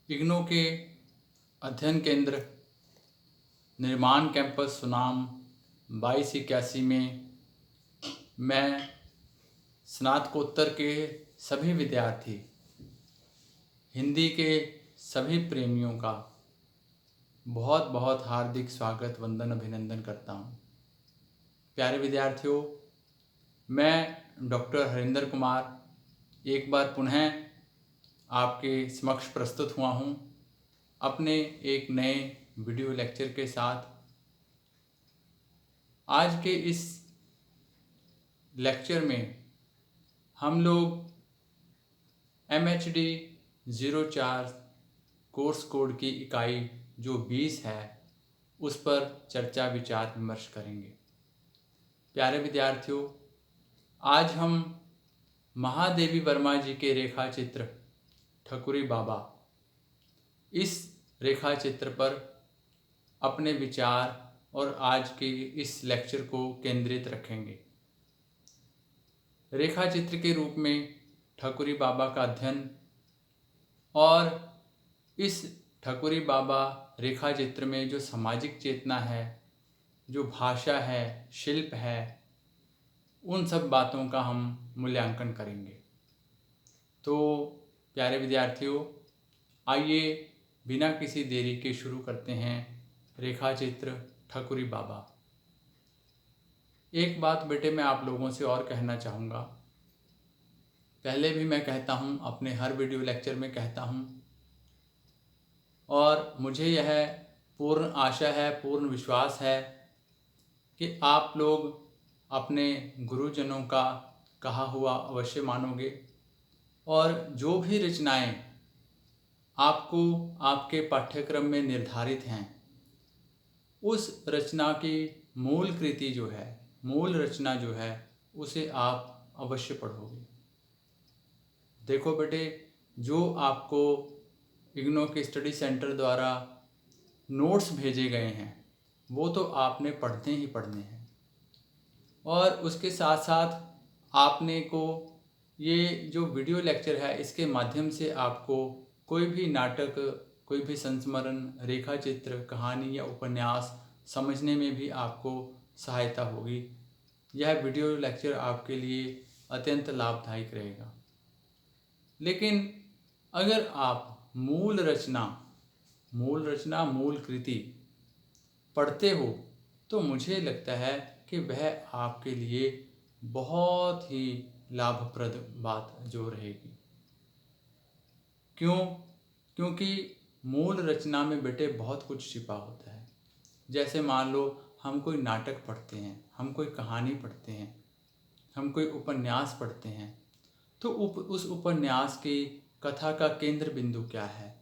इग्नू के अध्ययन केंद्र निर्माण कैंपस सुनाम 2281 में मैं स्नातकोत्तर के सभी विद्यार्थी, हिंदी के सभी प्रेमियों का बहुत बहुत हार्दिक स्वागत, वंदन, अभिनंदन करता हूँ। प्यारे विद्यार्थियों, मैं डॉक्टर हरिंदर कुमार एक बार पुनः आपके समक्ष प्रस्तुत हुआ हूँ अपने एक नए वीडियो लेक्चर के साथ। आज के इस लेक्चर में हम लोग MHD 04 कोर्स कोड की इकाई जो 20 है उस पर चर्चा विचार विमर्श करेंगे। प्यारे विद्यार्थियों, आज हम महादेवी वर्मा जी के रेखा चित्र ठकुरी बाबा, इस रेखा चित्र पर अपने विचार और आज के इस लेक्चर को केंद्रित रखेंगे। रेखा चित्र के रूप में ठकुरी बाबा का अध्ययन और इस ठकुरी बाबा रेखा चित्र में जो सामाजिक चेतना है, जो भाषा है, शिल्प है, उन सब बातों का हम मूल्यांकन करेंगे। तो प्यारे विद्यार्थियों, आइए बिना किसी देरी के शुरू करते हैं रेखा चित्र ठकुरी बाबा। एक बात बेटे मैं आप लोगों से और कहना चाहूँगा, पहले भी मैं कहता हूँ, अपने हर वीडियो लेक्चर में कहता हूँ, और मुझे यह पूर्ण आशा है, पूर्ण विश्वास है कि आप लोग अपने गुरुजनों का कहा हुआ अवश्य मानोगे और जो भी रचनाएं आपको आपके पाठ्यक्रम में निर्धारित हैं, उस रचना की मूल कृति जो है, मूल रचना जो है, उसे आप अवश्य पढ़ोगे। देखो बेटे, जो आपको इग्नू के स्टडी सेंटर द्वारा नोट्स भेजे गए हैं वो तो आपने पढ़ने ही पढ़ने हैं, और उसके साथ साथ आपने को ये जो वीडियो लेक्चर है इसके माध्यम से आपको कोई भी नाटक, कोई भी संस्मरण, रेखा चित्र, कहानी या उपन्यास समझने में भी आपको सहायता होगी। यह वीडियो लेक्चर आपके लिए अत्यंत लाभदायक रहेगा। लेकिन अगर आप मूल रचना, मूल कृति पढ़ते हो तो मुझे लगता है कि वह आपके लिए बहुत ही लाभप्रद बात जो रहेगी। क्यों? क्योंकि मूल रचना में बेटे बहुत कुछ छिपा होता है। जैसे मान लो हम कोई नाटक पढ़ते हैं, हम कोई कहानी पढ़ते हैं, हम कोई उपन्यास पढ़ते हैं, तो उस उपन्यास की कथा का केंद्र बिंदु क्या है,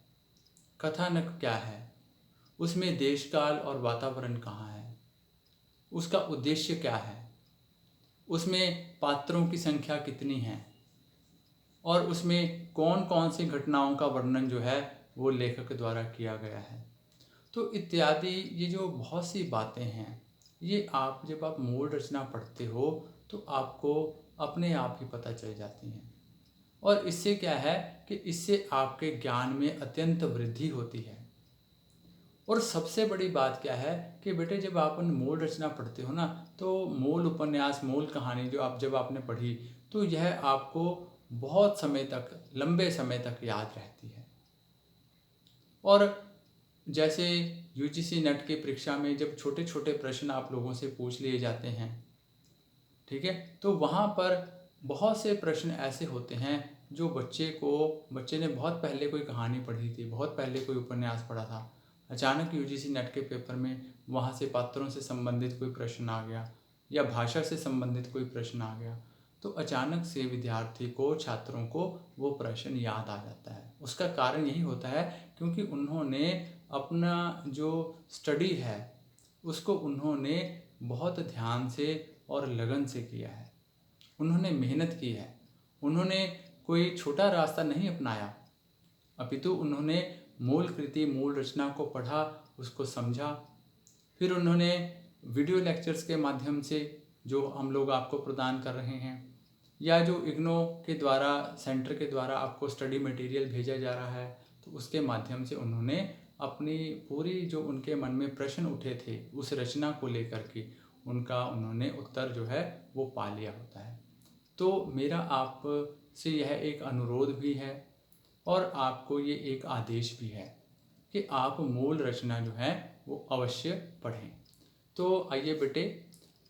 कथानक क्या है, उसमें देश काल और वातावरण कहाँ है, उसका उद्देश्य क्या है, उसमें पात्रों की संख्या कितनी है, और उसमें कौन कौन सी घटनाओं का वर्णन जो है वो लेखक द्वारा किया गया है। तो इत्यादि ये जो बहुत सी बातें हैं, ये आप जब आप मूल रचना पढ़ते हो तो आपको अपने आप ही पता चल जाती हैं। और इससे क्या है कि इससे आपके ज्ञान में अत्यंत वृद्धि होती है। और सबसे बड़ी बात क्या है कि बेटे जब आप मूल रचना पढ़ते हो ना, तो मूल उपन्यास, मूल कहानी जब आपने पढ़ी तो यह आपको बहुत समय तक, लंबे समय तक याद रहती है। और जैसे UGC नेट की परीक्षा में जब छोटे छोटे प्रश्न आप लोगों से पूछ लिए जाते हैं, ठीक है, तो वहाँ पर बहुत से प्रश्न ऐसे होते हैं जो बच्चे ने बहुत पहले कोई कहानी पढ़ी थी, बहुत पहले कोई उपन्यास पढ़ा था, अचानक UGC नेट के पेपर में वहाँ से पात्रों से संबंधित कोई प्रश्न आ गया या भाषा से संबंधित कोई प्रश्न आ गया, तो अचानक से विद्यार्थी को, छात्रों को वो प्रश्न याद आ जाता है। उसका कारण यही होता है क्योंकि उन्होंने अपना जो स्टडी है उसको उन्होंने बहुत ध्यान से और लगन से किया है, उन्होंने मेहनत की है, उन्होंने कोई छोटा रास्ता नहीं अपनाया, अपितु उन्होंने मूल कृति, मूल रचना को पढ़ा, उसको समझा, फिर उन्होंने वीडियो लेक्चर्स के माध्यम से जो हम लोग आपको प्रदान कर रहे हैं, या जो इग्नू के द्वारा, सेंटर के द्वारा आपको स्टडी मटेरियल भेजा जा रहा है, तो उसके माध्यम से उन्होंने अपनी पूरी जो उनके मन में प्रश्न उठे थे उस रचना को लेकर के उनका उन्होंने उत्तर जो है वो पा लिया होता है। तो मेरा आप से यह एक अनुरोध भी है और आपको ये एक आदेश भी है कि आप मूल रचना जो है वो अवश्य पढ़ें। तो आइए बेटे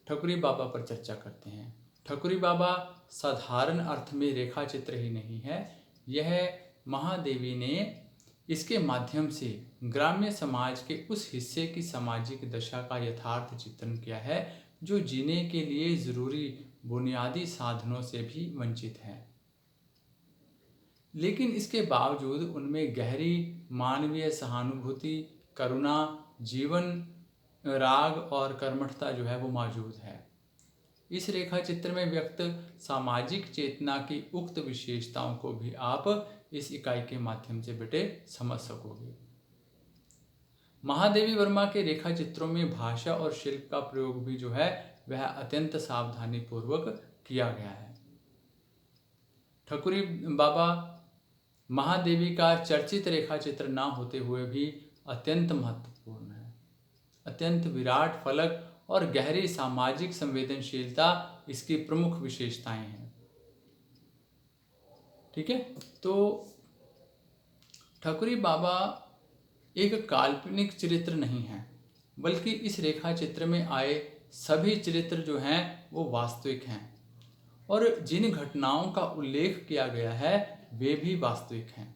ठकुरी बाबा पर चर्चा करते हैं। ठकुरी बाबा साधारण अर्थ में रेखा चित्र ही नहीं है, यह महादेवी ने इसके माध्यम से ग्राम्य समाज के उस हिस्से की सामाजिक दशा का यथार्थ चित्रण किया है जो जीने के लिए जरूरी बुनियादी साधनों से भी वंचित है, लेकिन इसके बावजूद उनमें गहरी मानवीय सहानुभूति, करुणा, जीवन राग और कर्मठता जो है वो मौजूद है। इस रेखा चित्र में व्यक्त सामाजिक चेतना की उक्त विशेषताओं को भी आप इस इकाई के माध्यम से बेटे समझ सकोगे। महादेवी वर्मा के रेखा चित्रों में भाषा और शिल्प का प्रयोग भी जो है वह अत्यंत सावधानी पूर्वक किया गया है। ठकुरी बाबा महादेवी का चर्चित रेखा चित्र ना होते हुए भी अत्यंत महत्वपूर्ण है। अत्यंत विराट फलक और गहरी सामाजिक संवेदनशीलता इसकी प्रमुख विशेषताएं हैं। ठीक है, तो ठकुरी बाबा एक काल्पनिक चरित्र नहीं है, बल्कि इस रेखा चित्र में आए सभी चरित्र जो हैं वो वास्तविक हैं और जिन घटनाओं का उल्लेख किया गया है वे भी वास्तविक हैं।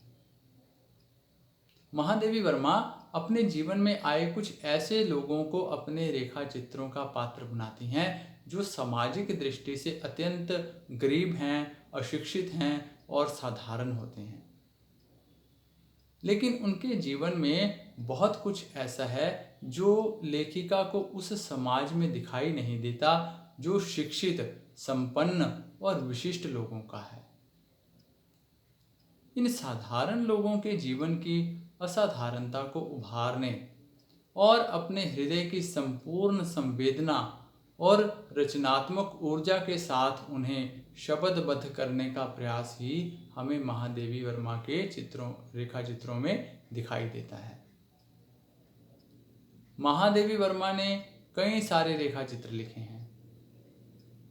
महादेवी वर्मा अपने जीवन में आए कुछ ऐसे लोगों को अपने रेखा चित्रों का पात्र बनाती हैं जो सामाजिक दृष्टि से अत्यंत गरीब हैं, अशिक्षित हैं और साधारण होते हैं, लेकिन उनके जीवन में बहुत कुछ ऐसा है जो लेखिका को उस समाज में दिखाई नहीं देता जो शिक्षित, संपन्न और विशिष्ट लोगों का है। इन साधारण लोगों के जीवन की असाधारणता को उभारने और अपने हृदय की संपूर्ण संवेदना और रचनात्मक ऊर्जा के साथ उन्हें शब्दबद्ध करने का प्रयास ही हमें महादेवी वर्मा के रेखा चित्रों में दिखाई देता है। महादेवी वर्मा ने कई सारे रेखा चित्र लिखे हैं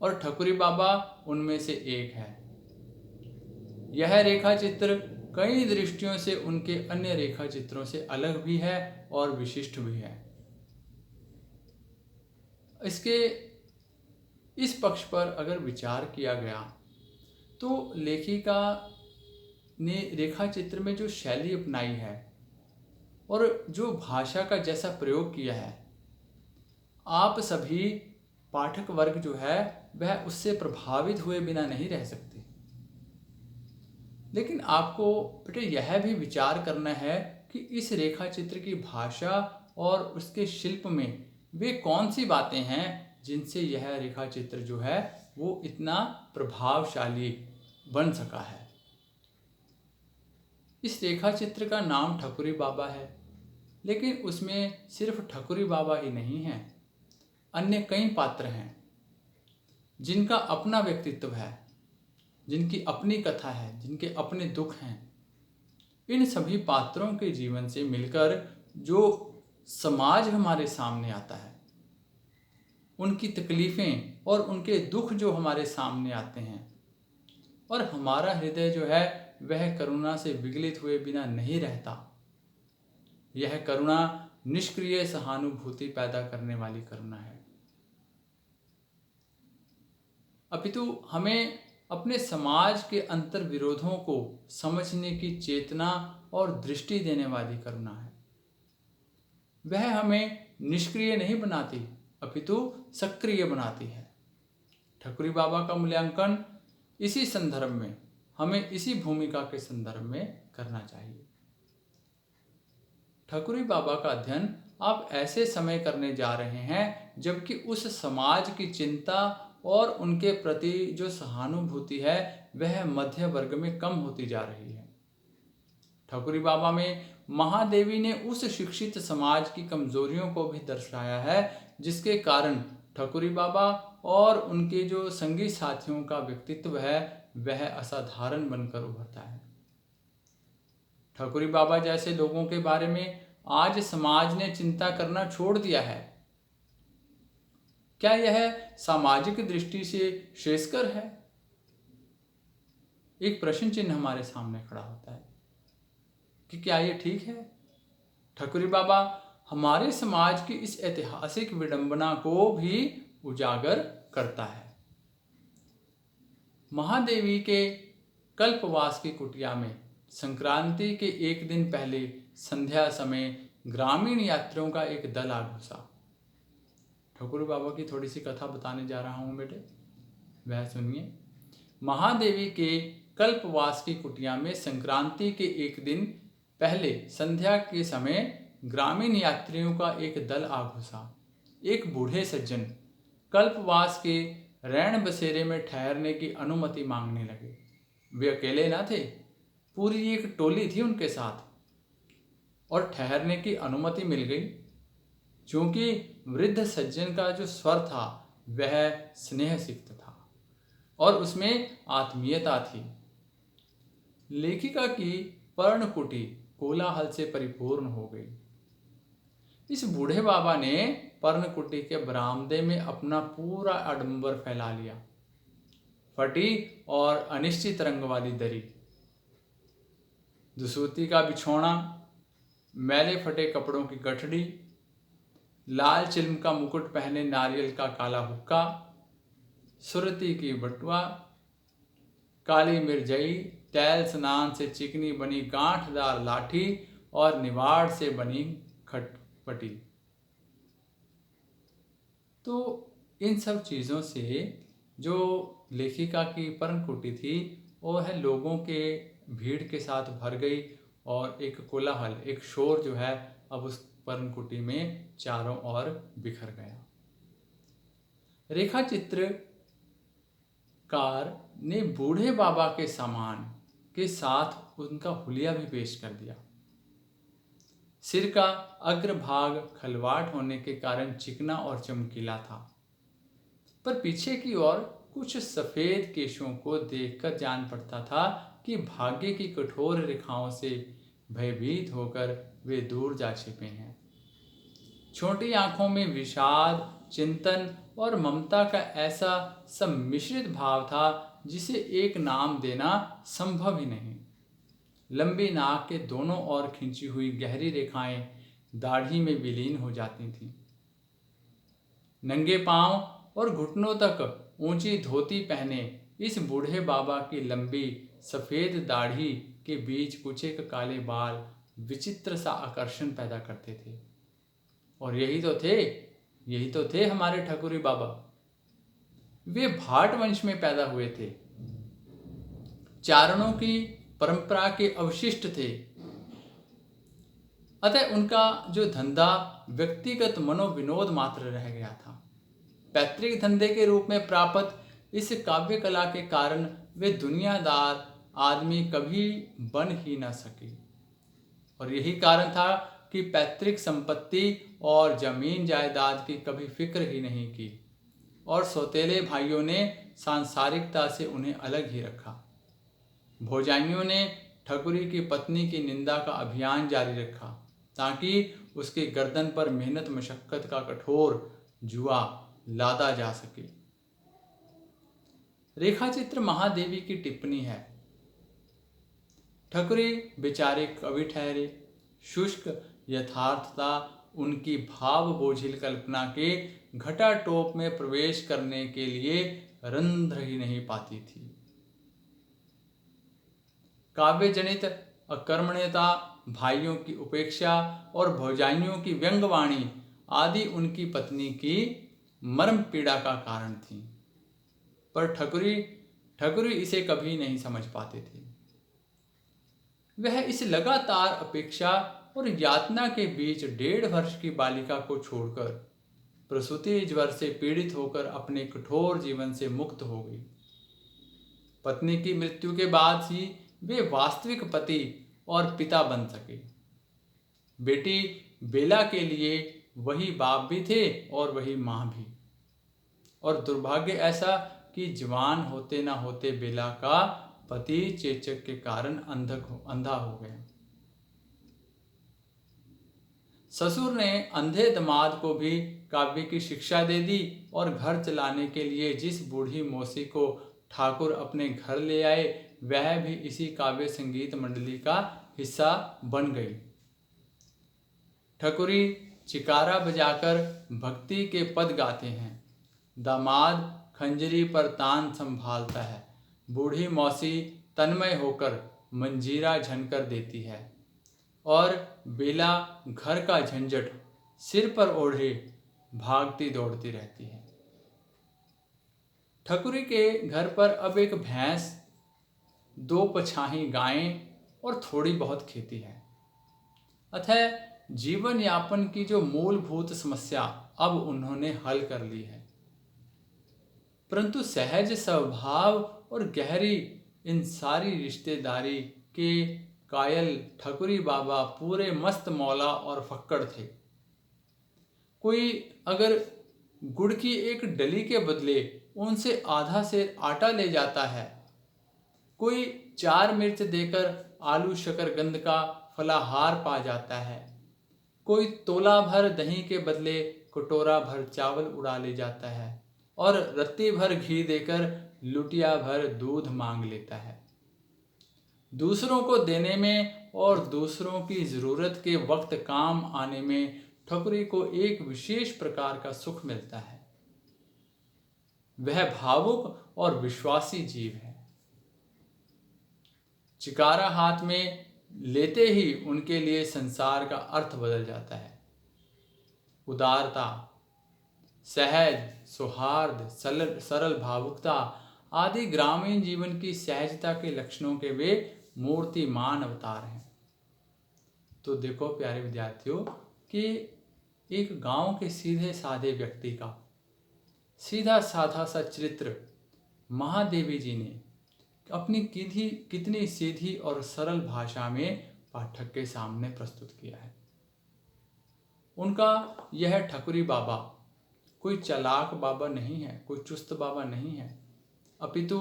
और ठकुरी बाबा उनमें से एक है। यह रेखा चित्र कई दृष्टियों से उनके अन्य रेखा चित्रों से अलग भी है और विशिष्ट भी है। इसके इस पक्ष पर अगर विचार किया गया तो लेखिका ने रेखा चित्र में जो शैली अपनाई है और जो भाषा का जैसा प्रयोग किया है, आप सभी पाठक वर्ग जो है वह उससे प्रभावित हुए बिना नहीं रह सकते। लेकिन आपको बेटे यह भी विचार करना है कि इस रेखा चित्र की भाषा और उसके शिल्प में वे कौन सी बातें हैं जिनसे यह रेखा चित्र जो है वो इतना प्रभावशाली बन सका है। इस रेखा चित्र का नाम ठकुरी बाबा है, लेकिन उसमें सिर्फ ठकुरी बाबा ही नहीं है, अन्य कई पात्र हैं जिनका अपना व्यक्तित्व है, जिनकी अपनी कथा है, जिनके अपने दुख हैं। इन सभी पात्रों के जीवन से मिलकर जो समाज हमारे सामने आता है, उनकी तकलीफ़ें और उनके दुख जो हमारे सामने आते हैं, और हमारा हृदय जो है वह करुणा से विगलित हुए बिना नहीं रहता। यह करुणा निष्क्रिय सहानुभूति पैदा करने वाली करुणा है। अपितु हमें अपने समाज के अंतर विरोधों को समझने की चेतना और दृष्टि देने वाली करुणा है। वह हमें निष्क्रिय नहीं बनाती, अपितु सक्रिय बनाती है। ठकुरी बाबा का मूल्यांकन इसी संदर्भ में, हमें इसी भूमिका के संदर्भ में करना चाहिए। ठकुरी बाबा का अध्ययन आप ऐसे समय करने जा रहे हैं जबकि उस समाज की चिंता और उनके प्रति जो सहानुभूति है वह मध्य वर्ग में कम होती जा रही है। ठकुरी बाबा में महादेवी ने उस शिक्षित समाज की कमजोरियों को भी दर्शाया है जिसके कारण ठकुरी बाबा और उनके जो संगी साथियों का व्यक्तित्व है वह असाधारण बनकर उभरता है। ठकुरी बाबा जैसे लोगों के बारे में आज समाज ने चिंता करना छोड़ दिया है। क्या यह सामाजिक दृष्टि से श्रेयस्कर है? एक प्रश्न चिन्ह हमारे सामने खड़ा होता है कि क्या यह ठीक है? ठकुरी बाबा हमारे समाज की इस ऐतिहासिक विडंबना को भी उजागर करता है। महादेवी के कल्पवास की कुटिया में संक्रांति के एक दिन पहले संध्या समय ग्रामीण यात्रियों का एक दल आ घुसा। ठकुरी बाबा की थोड़ी सी कथा बताने जा रहा हूँ बेटे, वह सुनिए। महादेवी के कल्पवास की कुटिया में संक्रांति के एक दिन पहले संध्या के समय ग्रामीण यात्रियों का एक दल आ घुसा। एक बूढ़े सज्जन कल्पवास के रैन बसेरे में ठहरने की अनुमति मांगने लगे। वे अकेले न थे, पूरी एक टोली थी उनके साथ, और ठहरने की अनुमति मिल गई। क्योंकि वृद्ध सज्जन का जो स्वर था वह स्नेह सिक्त था और उसमें आत्मीयता थी। लेखिका की पर्णकुटी कोलाहल से परिपूर्ण हो गई। इस बूढ़े बाबा ने पर्णकुटी के बरामदे में अपना पूरा आडंबर फैला लिया। फटी और अनिश्चित रंग वाली दरी, दुसूती का बिछौना, मैले फटे कपड़ों की गठड़ी, लाल चिल्म का मुकुट पहने नारियल का काला हुक्का, सुरती की बटुआ, काली मिर्जई, तैल स्नान से चिकनी बनी गांठदार लाठी और निवाड़ से बनी खटपटी। तो इन सब चीज़ों से जो लेखिका की पर्णकुटी थी वह लोगों के भीड़ के साथ भर गई और एक कोलाहल, एक शोर जो है अब उस पर्णकुटी में चारों ओर बिखर गया। रेखा चित्रकार ने बूढ़े बाबा के सामान के साथ उनका हुलिया भी पेश कर दिया। सिर का अग्रभाग खलवाट होने के कारण चिकना और चमकीला था, पर पीछे की ओर कुछ सफेद केशों को देखकर जान पड़ता था कि भाग्य की कठोर रेखाओं से भयभीत होकर वे दूर जा छिपे हैं। छोटी आंखों में विषाद, चिंतन और ममता का ऐसा सम्मिश्रित भाव था जिसे एक नाम देना संभव ही नहीं। लंबी नाक के दोनों ओर खींची हुई गहरी रेखाएं दाढ़ी में विलीन हो जाती थीं। नंगे पांव और घुटनों तक ऊंची धोती पहने इस बूढ़े बाबा की लंबी सफेद दाढ़ी के बीच कुछ एक काले बाल विचित्र सा आकर्षण पैदा करते थे। और यही तो थे हमारे ठकुरी बाबा। वे भाट वंश में पैदा हुए थे, चारणों की परंपरा के अवशिष्ट थे। अतः उनका जो धंधा व्यक्तिगत मनोविनोद मात्र रह गया था। पैतृक धंधे के रूप में प्राप्त इस काव्य कला के कारण वे दुनियादार आदमी कभी बन ही न सके। और यही कारण था कि पैतृक संपत्ति और जमीन जायदाद की कभी फिक्र ही नहीं की और सौतेले भाइयों ने सांसारिकता से उन्हें अलग ही रखा। भौजाइयों ने ठकुरी की पत्नी की निंदा का अभियान जारी रखा ताकि उसकी गर्दन पर मेहनत मशक्कत का कठोर जुआ लादा जा सके। रेखाचित्र महादेवी की टिप्पणी है। ठकुरी बेचारे कवि ठहरे, शुष्क यथार्थता उनकी भाव बोझिल कल्पना के घटाटोप में प्रवेश करने के लिए रंध्र ही नहीं पाती थी। काव्य जनित अकर्मण्यता, भाइयों की उपेक्षा और भौजाइयों की व्यंग्यवाणी आदि उनकी पत्नी की मर्म पीड़ा का कारण थी, पर ठकुरी इसे कभी नहीं समझ पाते थे। वह इस लगातार अपेक्षा और यातना के बीच 1.5 वर्ष की बालिका को छोड़कर प्रसूति ज्वर से पीड़ित होकर अपने कठोर जीवन से मुक्त हो गई। पत्नी की मृत्यु के बाद ही वे वास्तविक पति और पिता बन सके। बेटी बेला के लिए वही बाप भी थे और वही माँ भी। और दुर्भाग्य ऐसा कि जवान होते ना होते बेला का पति चेचक के कारण अंधा हो गया। ससुर ने अंधे दामाद को भी काव्य की शिक्षा दे दी और घर चलाने के लिए जिस बूढ़ी मौसी को ठाकुर अपने घर ले आए वह भी इसी काव्य संगीत मंडली का हिस्सा बन गई। ठकुरी चिकारा बजाकर भक्ति के पद गाते हैं, दामाद खंजरी पर तान संभालता है, बूढ़ी मौसी तन्मय होकर मंजीरा झनकर देती है और बेला घर का झंझट सिर पर ओढ़े भागती दौड़ती रहती है। ठकुरी के घर पर अब एक भैंस, 2 पछाही गायें और थोड़ी बहुत खेती है। अतः जीवन यापन की जो मूलभूत समस्या अब उन्होंने हल कर ली है। परंतु सहज स्वभाव और गहरी इन सारी रिश्तेदारी के कायल ठकुरी बाबा पूरे मस्त मौला और फक्कड़ थे। कोई अगर गुड़ की एक डली के बदले उनसे आधा सेर आटा ले जाता है, कोई 4 मिर्च देकर आलू शकरकंद का फलाहार पा जाता है, कोई तोला भर दही के बदले कटोरा भर चावल उड़ा ले जाता है और रत्ती भर घी देकर लुटिया भर दूध मांग लेता है। दूसरों को देने में और दूसरों की ज़रूरत के वक्त काम आने में ठकुरी को एक विशेष प्रकार का सुख मिलता है। वह भावुक और विश्वासी जीव है। चिकारा हाथ में लेते ही उनके लिए संसार का अर्थ बदल जाता है। उदारता, सहज, सौहार्द, सरल भावुकता आदि ग्रामीण जीवन की सहजता के लक्षणों के वे मूर्तिमान अवतार हैं। तो देखो प्यारे विद्यार्थियों कि एक गांव के सीधे साधे व्यक्ति का सीधा साधा सा चरित्र महादेवी जी ने अपनी कितनी सीधी और सरल भाषा में पाठक के सामने प्रस्तुत किया है। उनका यह ठकुरी बाबा कोई चालाक बाबा नहीं है, कोई चुस्त बाबा नहीं है, अपितु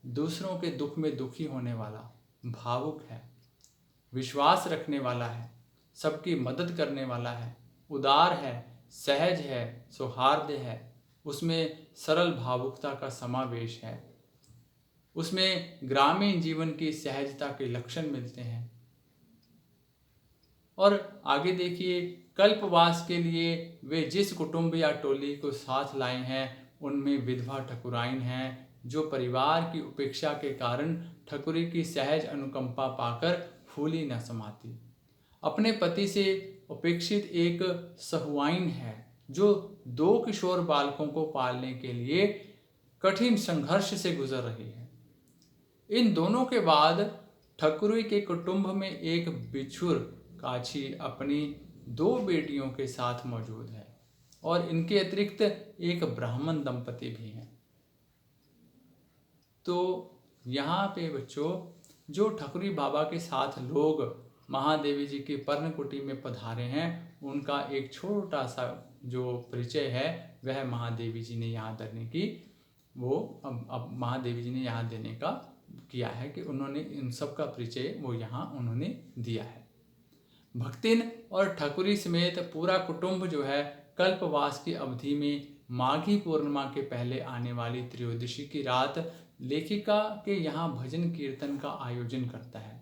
दूसरों के दुख में दुखी होने वाला, भावुक है, विश्वास रखने वाला है, सबकी मदद करने वाला है, उदार है, सहज है, सौहार्द है, उसमें सरल भावुकता का समावेश है, उसमें ग्रामीण जीवन की सहजता के लक्षण मिलते हैं। और आगे देखिए, कल्पवास के लिए वे जिस कुटुंब या टोली को साथ लाए हैं उनमें विधवा ठकुराइन हैं जो परिवार की उपेक्षा के कारण ठकुरी की सहज अनुकंपा पाकर फूली न समाती। अपने पति से उपेक्षित एक सहुआइन है जो 2 किशोर बालकों को पालने के लिए कठिन संघर्ष से गुजर रही है। इन दोनों के बाद ठकुरी के कुटुंब में एक बिछुर काछी अपनी 2 बेटियों के साथ मौजूद है और इनके अतिरिक्त एक ब्राह्मण दंपति भी हैं। तो यहाँ पे बच्चों जो ठकुरी बाबा के साथ लोग महादेवी जी की पर्णकुटी में पधारे हैं उनका एक छोटा सा जो परिचय है वह महादेवी जी ने यहाँ देने की अब महादेवी जी ने यहाँ देने का किया है कि उन्होंने इन सब का परिचय वो यहाँ उन्होंने दिया है। भक्तिन और ठकुरी समेत पूरा कुटुंब जो है कल्पवास की अवधि में माघी पूर्णिमा के पहले आने वाली त्रयोदशी की रात लेखिका के यहाँ भजन कीर्तन का आयोजन करता है।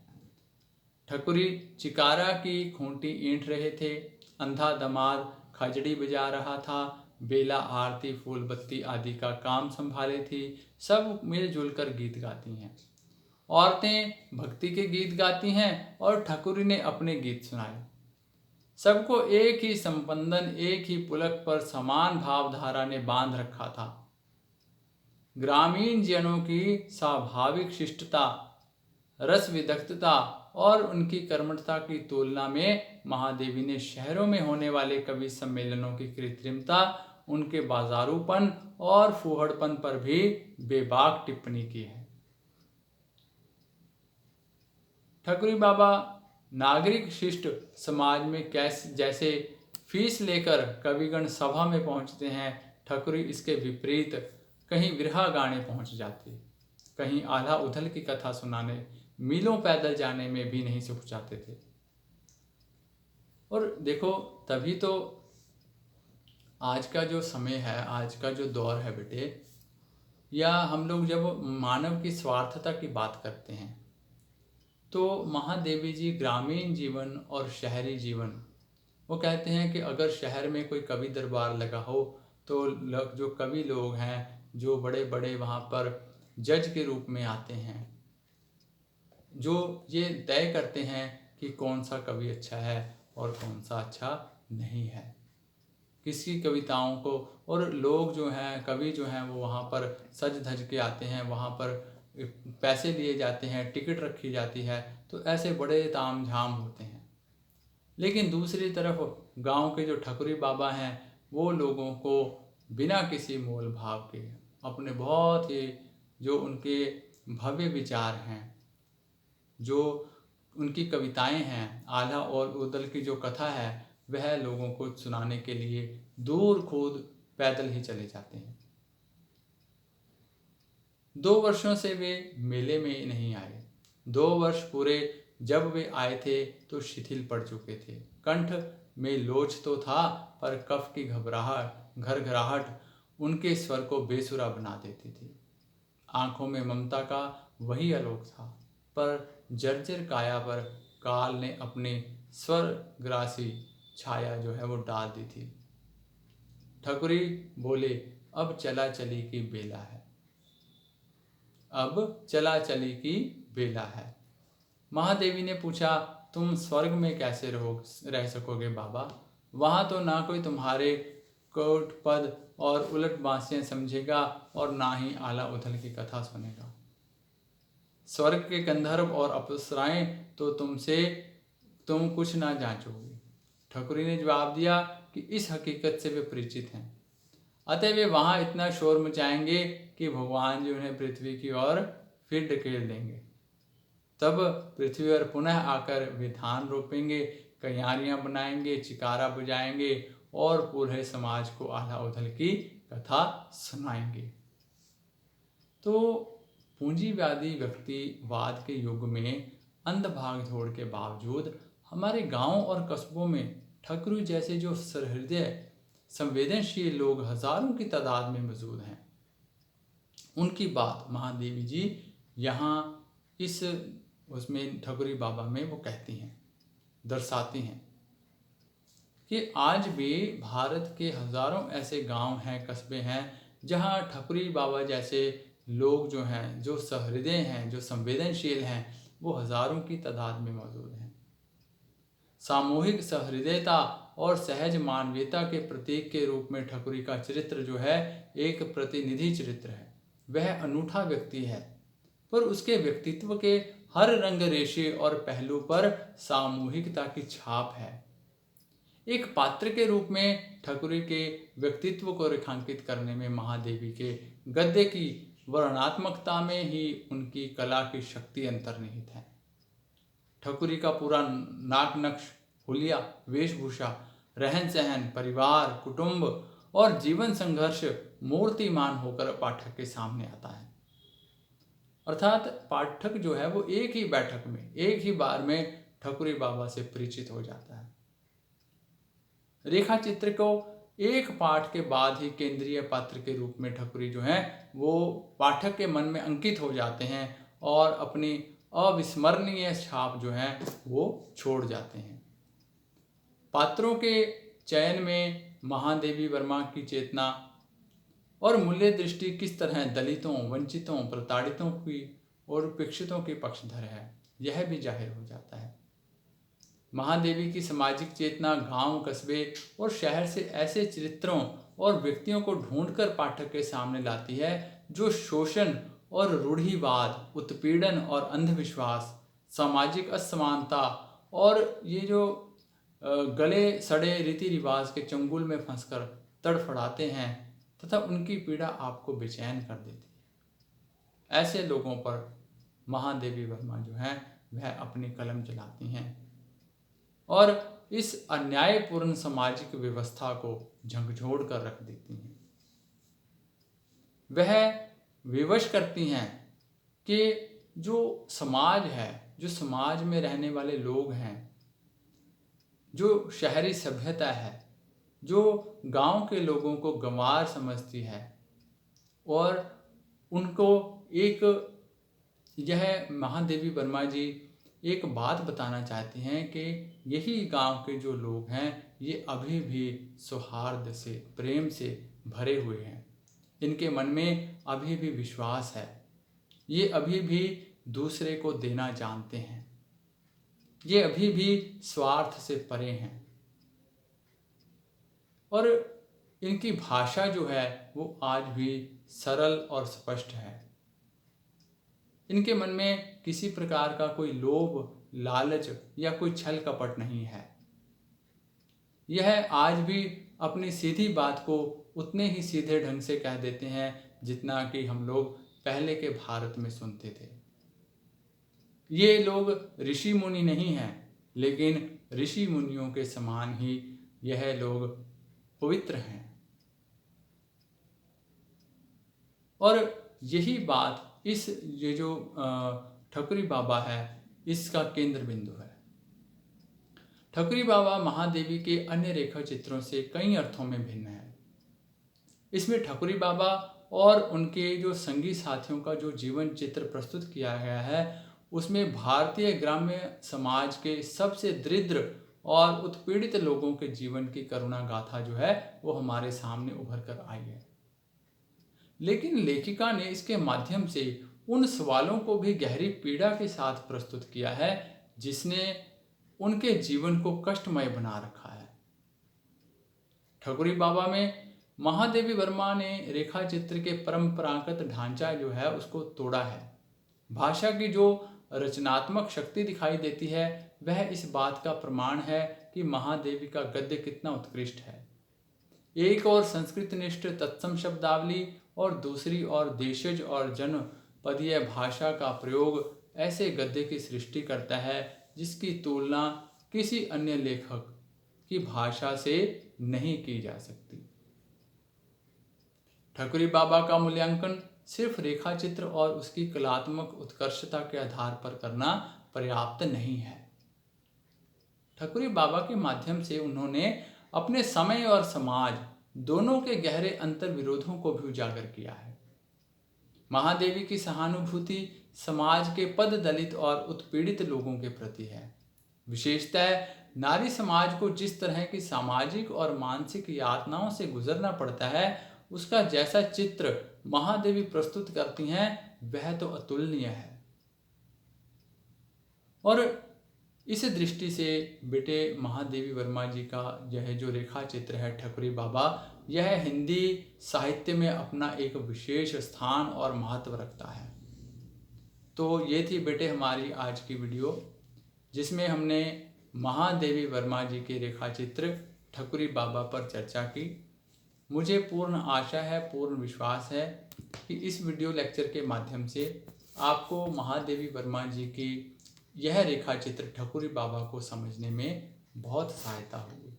ठकुरी चिकारा की खूंटी ईंट रहे थे, अंधा दामाद खजड़ी बजा रहा था, बेला आरती फूल बत्ती आदि का काम संभाले थी। सब मिलजुल कर गीत गाती हैं। औरतें भक्ति के गीत गाती हैं और ठकुरी ने अपने गीत सुनाए। सबको एक ही संपंदन, एक ही पुलक पर समान भावधारा ने बांध रखा था। ग्रामीण जनों की स्वाभाविक शिष्टता, रस विदग्धता और उनकी कर्मठता की तुलना में महादेवी ने शहरों में होने वाले कवि सम्मेलनों की कृत्रिमता, उनके बाजारूपन और फूहड़पन पर भी बेबाक टिप्पणी की है। ठकुरी बाबा नागरिक शिष्ट समाज में जैसे फीस लेकर कविगण सभा में पहुंचते हैं, ठकुरी इसके विपरीत कहीं विरहा गाने पहुंच जाते, कहीं आल्हा उथल की कथा सुनाने, मीलों पैदल जाने में भी नहीं हिचकिचाते थे। और देखो, तभी तो आज का जो समय है, आज का जो दौर है बेटे, या हम लोग जब मानव की स्वार्थता की बात करते हैं, तो महादेवी जी ग्रामीण जीवन और शहरी जीवन, वो कहते हैं कि अगर शहर में कोई कवि दरबार लगा हो तो जो कवि लोग हैं, जो बड़े बड़े वहाँ पर जज के रूप में आते हैं, जो ये तय करते हैं कि कौन सा कवि अच्छा है और कौन सा अच्छा नहीं है, किसकी कविताओं को। और लोग जो हैं, कवि जो हैं, वो वहाँ पर सज धज के आते हैं, वहाँ पर पैसे लिए जाते हैं, टिकट रखी जाती है, तो ऐसे बड़े ताम झाम होते हैं। लेकिन दूसरी तरफ गांव के जो ठकुरी बाबा हैं, वो लोगों को बिना किसी मोल भाव के अपने बहुत ही जो उनके भव्य विचार हैं, जो उनकी कविताएं हैं, आल्हा और उदल की जो कथा है, वह लोगों को सुनाने के लिए दूर खुद पैदल ही चले जाते हैं। 2 वर्षों से वे मेले में नहीं आए। 2 वर्ष पूरे जब वे आए थे तो शिथिल पड़ चुके थे। कंठ में लोच तो था, पर कफ की घबराहट, घरघराहट उनके स्वर को बेसुरा बना देती थी। आंखों में ममता का वही आलोक था, पर जर्जर काया पर काल ने अपनी स्वर्गरासी छाया जो है वो डाल दी थी। ठकुरी बोले, अब चला चली की बेला है, अब चला चली की बेला है। महादेवी ने पूछा, तुम स्वर्ग में कैसे रह सकोगे बाबा? वहां तो ना कोई तुम्हारे कोट पद और उलट बांसियां समझेगा और ना ही आला उथल की कथा सुनेगा। स्वर्ग के गंधर्व और अप्सराएं तो तुम कुछ ना जांचोगे। ठकुरी ने जवाब दिया कि इस हकीकत से वे परिचित हैं, अतः वे वहां इतना शोर मचाएंगे कि भगवान जी उन्हें पृथ्वी की ओर फिर धकेल देंगे। तब पृथ्वी पर पुनः आकर वे धान रोपेंगे, क्यारियां बनाएंगे, चिकारा बुझाएंगे और पूरे समाज को आल्हा उथल की कथा सुनाएंगे। तो पूंजीवादी व्यक्तिवाद के युग में अंध भाग दौड़ के बावजूद हमारे गांव और कस्बों में ठकुरी जैसे जो सहृदय संवेदनशील लोग हजारों की तादाद में मौजूद हैं। उनकी बात महादेवी जी यहाँ इस उसमें ठकुरी बाबा में वो कहती हैं, दर्शाती हैं कि आज भी भारत के हजारों ऐसे गांव हैं, कस्बे हैं, जहां ठकुरी बाबा जैसे लोग जो हैं, जो सहृदय हैं, जो संवेदनशील हैं, वो हजारों की तादाद में मौजूद हैं। सामूहिक सहृदयता और सहज मानवीयता के प्रतीक के रूप में ठकुरी का चरित्र जो है एक प्रतिनिधि चरित्र है। वह अनूठा व्यक्ति है, पर उसके व्यक्तित्व के हर रंग रेशे और पहलू पर सामूहिकता की छाप है। एक पात्र के रूप में ठकुरी के व्यक्तित्व को रेखांकित करने में महादेवी के गद्य की वर्णनात्मकता में ही उनकी कला की शक्ति अंतर्निहित है। ठकुरी का पूरा नाक नक्श, हुलिया, वेशभूषा, रहन सहन, परिवार, कुटुंब और जीवन संघर्ष मूर्तिमान होकर पाठक के सामने आता है। अर्थात पाठक जो है वो एक ही बैठक में, एक ही बार में ठकुरी बाबा से परिचित हो जाता है। रेखा चित्र को एक पाठ के बाद ही केंद्रीय पात्र के रूप में ठकुरी जो है वो पाठक के मन में अंकित हो जाते हैं और अपनी अविस्मरणीय छाप जो है वो छोड़ जाते हैं। पात्रों के चयन में महादेवी वर्मा की चेतना और मूल्य दृष्टि किस तरह दलितों, वंचितों, प्रताड़ितों की और उपेक्षितों की पक्षधर है, यह भी जाहिर हो जाता है। महादेवी की सामाजिक चेतना गांव, कस्बे और शहर से ऐसे चरित्रों और व्यक्तियों को ढूंढकर पाठक के सामने लाती है जो शोषण और रूढ़िवाद, उत्पीड़न और अंधविश्वास, सामाजिक असमानता और ये जो गले सड़े रीति रिवाज के चंगुल में फंसकर तड़फड़ाते हैं तथा उनकी पीड़ा आपको बेचैन कर देती है। ऐसे लोगों पर महादेवी वर्मा जो है वह अपनी कलम चलाती हैं और इस अन्यायपूर्ण सामाजिक व्यवस्था को झकझोर कर रख देती हैं। वह विवश करती हैं कि जो समाज है, जो समाज में रहने वाले लोग हैं, जो शहरी सभ्यता है, जो गांव के लोगों को गंवार समझती है, और उनको एक यह महादेवी वर्मा जी एक बात बताना चाहती हैं कि यही गांव के जो लोग हैं ये अभी भी सौहार्द से, प्रेम से भरे हुए हैं। इनके मन में अभी भी विश्वास है, ये अभी भी दूसरे को देना जानते हैं, ये अभी भी स्वार्थ से परे हैं। और इनकी भाषा जो है वो आज भी सरल और स्पष्ट है। इनके मन में किसी प्रकार का कोई लोभ, लालच या कोई छल कपट नहीं है। यह आज भी अपनी सीधी बात को उतने ही सीधे ढंग से कह देते हैं जितना कि हम लोग पहले के भारत में सुनते थे। ये लोग ऋषि मुनि नहीं हैं, लेकिन ऋषि मुनियों के समान ही यह लोग पवित्र हैं। और यही बात ये जो ठकुरी बाबा है इसका केंद्र बिंदु है। ठकुरी बाबा महादेवी के अन्य रेखा चित्रों से कई अर्थों में भिन्न है। इसमें ठकुरी बाबा और उनके जो संगी साथियों का जो जीवन चित्र प्रस्तुत किया गया है उसमें भारतीय ग्राम्य समाज के सबसे दरिद्र और उत्पीड़ित लोगों के जीवन की करुणा गाथा जो है वो हमारे सामने उभर कर आई है। लेकिन लेखिका ने इसके माध्यम से उन सवालों को भी गहरी पीड़ा के साथ प्रस्तुत किया है जिसने उनके जीवन को कष्टमय बना रखा है। ठकुरी बाबा में महादेवी वर्मा ने रेखा चित्र के परंपरागत ढांचा जो है उसको तोड़ा है। भाषा की जो रचनात्मक शक्ति दिखाई देती है वह इस बात का प्रमाण है कि महादेवी का गद्य कितना उत्कृष्ट है। एक और संस्कृतनिष्ठ तत्सम शब्दावली और दूसरी ओर देशज और जनपदीय भाषा का प्रयोग ऐसे गद्य की सृष्टि करता है जिसकी तुलना किसी अन्य लेखक की भाषा से नहीं की जा सकती। ठकुरी बाबा का मूल्यांकन सिर्फ रेखा चित्र और उसकी कलात्मक उत्कर्षता के आधार पर करना पर्याप्त नहीं है। ठकुरी बाबा के माध्यम से उन्होंने अपने समय और समाज दोनों के गहरे अंतर विरोधों को भी उजागर किया है। महादेवी की सहानुभूति समाज के पद दलित और उत्पीड़ित लोगों के प्रति है। विशेषतः नारी समाज को जिस तरह की सामाजिक और मानसिक यातनाओं से गुजरना पड़ता है उसका जैसा चित्र महादेवी प्रस्तुत करती हैं वह तो अतुलनीय है। और इस दृष्टि से बेटे महादेवी वर्मा जी का यह जो रेखा चित्र है ठकुरी बाबा, यह हिंदी साहित्य में अपना एक विशेष स्थान और महत्व रखता है। तो ये थी बेटे हमारी आज की वीडियो जिसमें हमने महादेवी वर्मा जी के रेखा चित्र ठकुरी बाबा पर चर्चा की। मुझे पूर्ण आशा है, पूर्ण विश्वास है कि इस वीडियो लेक्चर के माध्यम से आपको महादेवी वर्मा जी की यह रेखा चित्र ठकुरी बाबा को समझने में बहुत सहायता होगी।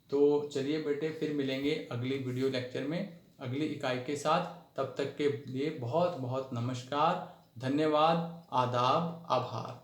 तो चलिए बेटे फिर मिलेंगे अगली वीडियो लेक्चर में अगली इकाई के साथ। तब तक के लिए बहुत बहुत नमस्कार, धन्यवाद, आदाब, आभार।